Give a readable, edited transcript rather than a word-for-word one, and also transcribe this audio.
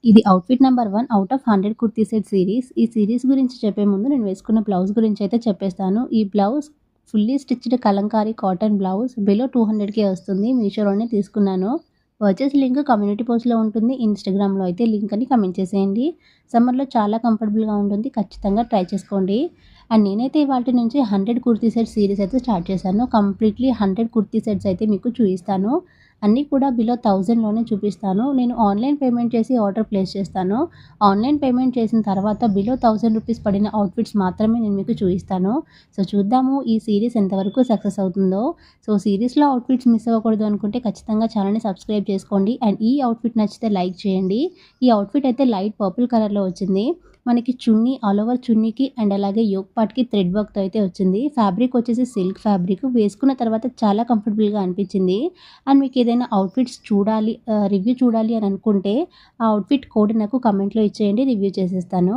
ఇది outfit number 1 out of 100 kurti set series. ఈ series గురించి చెప్పే ముందు నేను వేసుకున్న బ్లౌజ్ గురించి అయితే చెప్పేస్తాను. ఈ blouse fully stitched Kalamkari cotton blouse below 200కే వస్తుంది. మీషోలోనే తీసుకున్నాను. పర్చేస్ లింక్ కమ్యూనిటీ పోస్ట్‌లో ఉంటుంది. ఇన్‌స్టాగ్రామ్‌లో అయితే లింక్ అని కమెంట్ చేసేయండి. సమ్మర్‌లో చాలా కంఫర్టబుల్‌గా ఉంటుంది. ఖచ్చితంగా ట్రై చేసుకోండి. అండ్ నేనైతే ఇవాల్టి నుంచి 100 కుర్తీ సెట్ సీరీస్ అయితే స్టార్ట్ చేశాను. కంప్లీట్‌లీ 100 కుర్తీ సెట్స్ అయితే మీకు చూయిస్తాను. అన్నీ కూడా బిలో 1000లోనే చూపిస్తాను. నేను ఆన్‌లైన్ పేమెంట్ చేసి ఆర్డర్ ప్లేస్ చేస్తాను. ఆన్‌లైన్ పేమెంట్ చేసిన తర్వాత బిలో 1000 రూపీస్ పడిన అవుట్‌ఫిట్స్ మాత్రమే నేను మీకు చూయిస్తాను. సో, చూద్దాము ఈ సీరీస్ ఎంతవరకు సక్సెస్ అవుతుందో. సో, సీరీస్‌లో అవుట్‌ఫిట్స్ మిస్ అవ్వకూడదు అనుకుంటే ఖచ్చితంగా ఛానెల్‌ని సబ్స్క్రైబ్ చేసుకోండి. అండ్ ఈ అవుట్‌ఫిట్ నచ్చితే లైక్ చేయండి. ఈ అవుట్‌ఫిట్ అయితే లైట్ పర్పుల్ కలర్‌లో వచ్చింది. మనకి చున్నీ ఆల్ ఓవర్ చున్నీకి అండ్ అలాగే యోక్ పార్ట్‌కి థ్రెడ్ వర్క్‌తో అయితే వచ్చింది. ఫ్యాబ్రిక్ వచ్చేసి సిల్క్ ఫ్యాబ్రిక్. వేసుకున్న తర్వాత చాలా కంఫర్టబుల్‌గా అనిపించింది. అండ్ మీకేదైనా అవుట్‌ఫిట్స్ చూడాలి రివ్యూ చూడాలి అని అనుకుంటే, ఆ అవుట్‌ఫిట్ కోడ్ నాకు కమెంట్‌లో ఇచ్చేయండి. రివ్యూ చేసేస్తాను.